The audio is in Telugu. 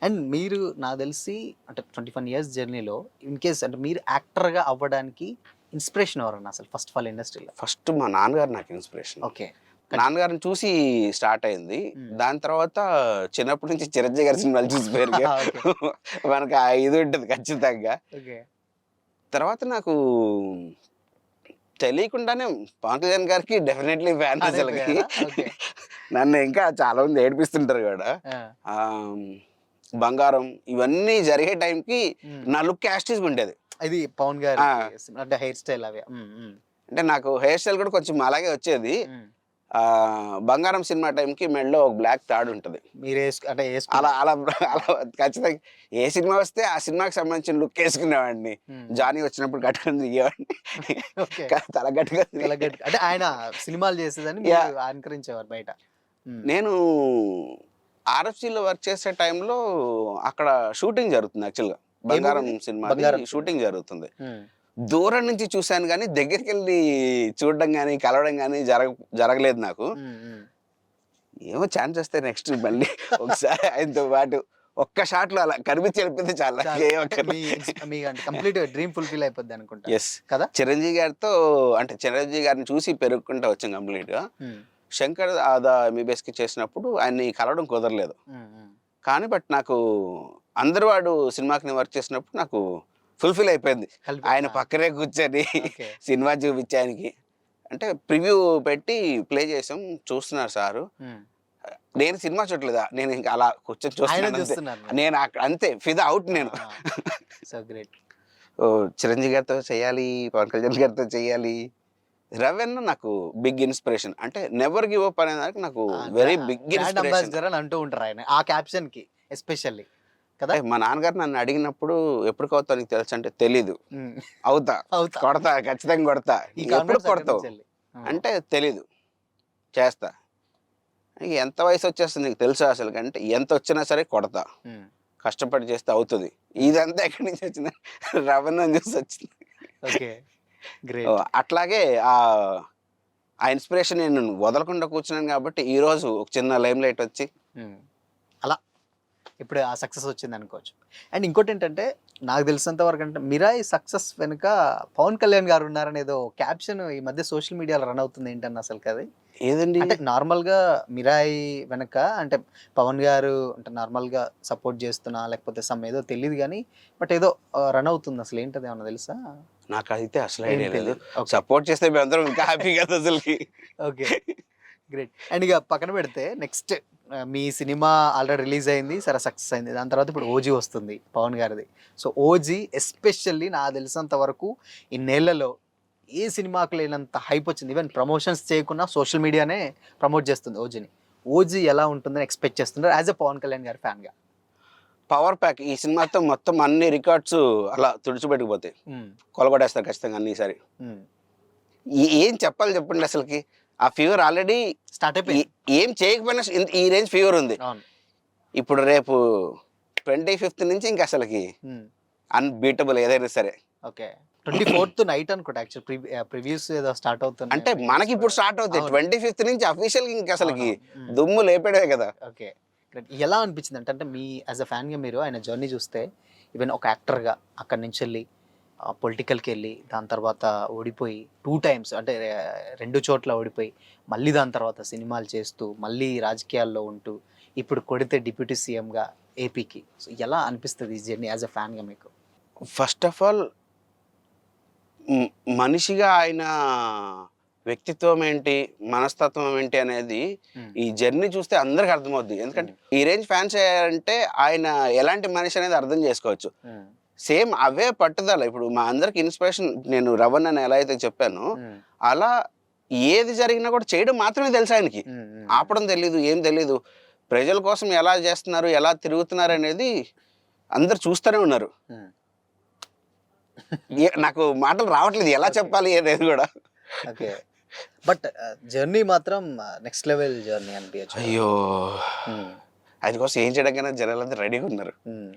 అండ్ మీరు నాకు తెలిసి అంటే 21 ఇయర్స్ జర్నీలో ఇన్ కేస్ అంటే మీరు యాక్టర్‌గా అవ్వడానికి ఇన్‌స్పిరేషన్ ఎవరన్నా అసలు ఫస్ట్ ఆఫ్ ఆల్ ఇండస్ట్రీలో? ఫస్ట్ మా నాన్నగారు నాకు ఇన్స్పిరేషన్. ఓకే. నాన్నగారిని చూసి స్టార్ట్ అయింది. హ్మ్. దాని తర్వాత చిన్నప్పటి నుంచి చిరంజీవి గారి సినిమాలు చూసి పెరిగా. ఓకే. మనకు ఆ ఇది ఉంటది ఖచ్చితంగా. ఓకే. తర్వాత నాకు తెలియకుండానే పవన్ కళ్యాణ్ గారికి డెఫినెట్‌లీ ఫ్యాన్ ఫ్యాన్ అసలకి. అయిపోయారా? ఓకే. నన్ను ఇంకా చాలా మంది ఏడిపిస్తుంటారు గూడా. ఆ! ఆహ్, బంగారం ఇవన్నీ జరిగే టైంకి హ్మ్. నా లుక్ యాస్టీస్‌గా ఉండేది. ఇది పవన్ గారి ఆ! అంటే హెయిర్ స్టైల్ అవి. హ్మ్. హ్మ్. అంటే నాకు హెయిర్ స్టైల్ కూడా కొంచెం అలాగే వచ్చేది. హ్మ్. 'బంగారం' సినిమా టైంకి మెడలో ఒక బ్లాక్ తాడు ఉంటది. అంటే అలా యేసుకున్నారు. అలా ఆ! అలా ఖచ్చితంగా ఏ సినిమా వస్తే ఆ సినిమాకి సంబంధించిన లుక్ ఏసుకునేవాడిని. హ్మ్. 'జానీ' వచ్చినప్పుడు కట్టుకొని తిరిగేవాడిని. ఓకే. తల కట్టుకొని కలగట్టుకు అంటే ఆయన సినిమాలు చేసేదని మీరు యాహ్! అనుకరించేవారు బయట. హ్మ్. నేను ఆర్ఎఫ్‌సీలో వర్క్ చేసే టైంలో అక్కడ షూటింగ్ జరుగుతుంది యాక్చువల్‌గా. ఏ 'బంగారం' మూవీది? సినిమాది 'బంగారం' సినిమా. షూటింగ్ జరుగుతుంది. హ్మ్. దూరం నుంచి చూసాను గానీ, దగ్గరికెళ్ళి చూడడం గానీ, కలవడం గానీ జరగలేదు నాకు. హ్మ్. హ్మ్. ఏమో ఛాన్స్ వస్తే నెక్స్ట్ మళ్ళీ ఒకసారి ఆయనతో పాటు ఒక్క షాట్‌లో అలా కనిపించి వెళ్ళిపోతే చాలు చాలు. నాకేం అంటే అక్కర్లేదు. మీ అంటే కంప్లీట్ డ్రీమ్ ఫుల్‌ఫిల్ అయిపోద్దనుకుంటా. యెస్. కదా? చిరంజీవి గారితో అంటే చిరంజీవి గారిని చూసి పెరుగుకుంటా వచ్చాం కంప్లీట్‌గా. హ్మ్. శంకర్ ఎంబీబీఎస్‌కి చేసినప్పుడు ఆయన్ని కలవడం కుదరలేదు. హ్మ్. హ్మ్. కానీ నాకు 'అందరివాడు' సినిమాకి నేను వర్క్ చేసినప్పుడు నాకు ఫుల్‌ఫిల్ అయిపోయింది. కలిపి ఆయన ఆ! పక్కనే కూర్చొని ఓకే. సినిమా చూపించాయనకి. అంటే ప్రివ్యూ పెట్టి ప్లే చేసాం. చూస్తున్నారు సారు. హ్మ్. నేను సినిమా చూడట్లేదు. నేను ఇంక అలా కూర్చొని ఆయనని చూస్తున్నానంతే. చూస్తున్నారు మీరు. నేను అంతే ఫిదా ఔట్ ఆ! నేను. ఆ! So great. ఓహ్! చిరంజీవి గారితో చేయాలి, పవన్ కళ్యాణ్ గారితో చేయాలి. రవెన్న నాకు బిగ్ ఇన్‌స్పిరేషన్. అంటే నెవర్ గివ్ అప్ అనే దానికి నాకు ఆ! Very big brand inspiration. Ambassador అని అంటూ ఉంటారు ఆయన. ఆ క్యాప్షన్‌కి ఎస్పెషల్లీ కదా? మా నాన్నగారు నన్ను అడిగినప్పుడు ఎప్పటికవుతావు నీకు తెలుసంటే తెలీదు. హ్మ్. అవుతా. అవుతా. కొడతా. ఖచ్చితంగా కొడతా. ఈ ఎప్పుడు కాన్ఫిడెన్స్ ఎక్కడి కొడతావు? నుంచెల్లి? ఆ! అంటే తెలీదు. చేస్తా. ఎంత వయసొచ్చేస్తుంది నీకు తెలుసా అసలకంటే ఎంతొచ్చినా సరే కొడతా. హ్మ్. కష్టపడి చేస్తే అవుతది. హ్మ్. ఇదంతా ఎక్కడి నుంచి వచ్చింది? రవణని చూసొచ్చింది. ఓకే. గ్రేట్. అట్లాగే ఆ ఇన్‌స్పిరేషన్ నేను వదలకుండా కూర్చున్నాను కాబట్టి ఈరోజు ఒక చిన్న లైమ్ లైట్ వచ్చి హ్మ్. అలా ఇప్పుడు ఆ సక్సెస్ వచ్చిందనుకోవచ్చు. అండ్ ఇంకోటేంటంటే నాకు తెలిసినంత వరకంటే 'మిరాయి' సక్సెస్ వెనుక పవన్ కళ్యాణ్ గారు ఉన్నారని ఏదో క్యాప్షన్ ఈ మధ్య సోషల్ మీడియాలో రన్ అవుతుంది ఏంటన్నా అసలకది? ఏదండి? అంటే నార్మల్‌గా 'మిరాయి' వెనక అంటే పవన్ గారు అంటే నార్మల్‌గా సపోర్ట్ చేస్తున్నా లేకపోతే ఏదో తెలీదు గానీ బట్ ఏదో రన్ అవుతుంది అసలు ఏంటది ఏమన్నా తెలుసా? నాకైతే అసలు ఏం ఐడియా లేదు. తెలీదు. ఓకే. సపోర్ట్ చేస్తే మేమందరం ఇంకా హ్యాపీ కదా అసలకి. ఓకే. గ్రేట్. అండ్ ఇక పక్కన పెడితే నెక్స్ట్ మీ సినిమా ఆల్రెడీ రిలీజ్ అయింది. సరే సక్సెస్ అయింది. దాని తర్వాత ఇప్పుడు 'ఓజీ' వస్తుంది పవన్ గారిది. సో 'ఓజీ' ఎస్పెషల్లీ నాకు తెలిసినంత వరకు ఇన్నేళ్లలో ఏ సినిమాకి లేనంత హైప్ వచ్చింది. ఈవెన్ ప్రమోషన్స్ చేయకున్నా సోషల్ మీడియానే ప్రమోట్ చేస్తుంది 'ఓజీని.' 'ఓజీ' ఎలా ఉంటుందని ఎక్స్‌పెక్ట్ చేస్తున్నారు యాస్ ఎ పవన్ కళ్యాణ్ గారి ఫ్యాన్‌గా? పవర్ ప్యాక్ ఈ సినిమాతో మొత్తం అన్ని రికార్డ్స్ అలా తుడిచిపెట్టుకుపోతాయి. హ్మ్. కొలగొట్టేస్తారు ఖచ్చితంగా అన్ని ఈసారి. హ్మ్. ఏం చెప్పాలి చెప్పండి అసలకి? ఆ ఫీవర్ ఆల్రెడీ స్టార్ట్ ఏ అయిపోయింది. ఏం చేయకపోయినా ఈ రేంజ్ ఫీవర్ ఉంది. అవును. ఇప్పుడు రేపు 25థ్ నుంచి ఇంక అసలకి హ్మ్. అన్‌బీటబుల్ ఏదైనా సరే. ఓకే. 24థ్ నైట్ అనుకుంటా యాక్చువల్ ప్రివ్యూస్ ఏదో స్టార్ట్ అవుతున్నాయి. అంటే ప్రీమియర్స్ మనకిప్పుడు కూడా. స్టార్ట్ అవుతాయి. అవును. 25థ్ నుంచి అఫీషియల్‌గా ఇంక అసలకి అవునవును. హ్మ్. దుమ్ము లేపేయడమే కదా! ఓకే. గ్రేట్. ఎలా అనిపించిందంటే అంటే మీ యాస్ ఎ ఫ్యాన్‌గా మీరు ఆయన జర్నీ చూస్తే ఈవెన్ ఒక యాక్టర్‌గా అక్కడి నుంచెళ్ళి పొలిటికల్‌కెళ్ళి దాని తర్వాత ఓడిపోయి 2 టైమ్స్ అంటే 2 చోట్ల ఓడిపోయి మళ్ళీ దాని తర్వాత సినిమాలు చేస్తూ మళ్ళీ రాజకీయాల్లో ఉంటూ ఇప్పుడు కొడితే డిప్యూటీ సీఎంగా ఏపీకి. సో ఎలా అనిపిస్తది ఈ జర్నీ యాస్ ఎ ఫ్యాన్‌గా మీకు? ఫస్ట్ ఆఫ్ ఆల్ హ్మ్. మనిషిగా ఆయన వ్యక్తిత్వం ఏంటి, మనస్తత్వం ఏంటి అనేది హ్మ్. ఈ జర్నీ చూస్తే అందరికి అర్థమవుద్ది. ఎందుకంటే హ్మ్. ఈ రేంజ్ ఫ్యాన్స్ అయ్యారంటే ఆయన ఎలాంటి మనిషి అనేది అర్థం చేసుకోవచ్చు. హ్మ్. సేమ్ అవే పట్టుదల. ఇప్పుడు మా అందరికి ఇన్‌స్పిరేషన్ నేను 'రవణ్' అని ఎలా అయితే చెప్పానో, హ్మ్. అలా ఏది జరిగినా కూడా చేయడం మాత్రమే తెలుసు ఆయనకి. హ్మ్. హ్మ్. ఆపడం తెలీదు, ఏం తెలీదు. ప్రజల కోసం ఎలా చేస్తున్నారు, ఎలా తిరుగుతున్నారనేది అందరూ చూస్తూనే ఉన్నారు. హ్మ్. నాకు మాటలు రావట్లేదు. ఎలా ఓకే. చెప్పాలి అనేది గూడా. ఓకే. బట్ జర్నీ మాత్రం నెక్స్ట్ లెవెల్ జర్నీ అనిపియచ్చు కదా! అయ్యో! హ్మ్. ఆయన కోసం ఏం చేయడానికైనా జనాలందరూ రెడీగున్నారు. హ్మ్.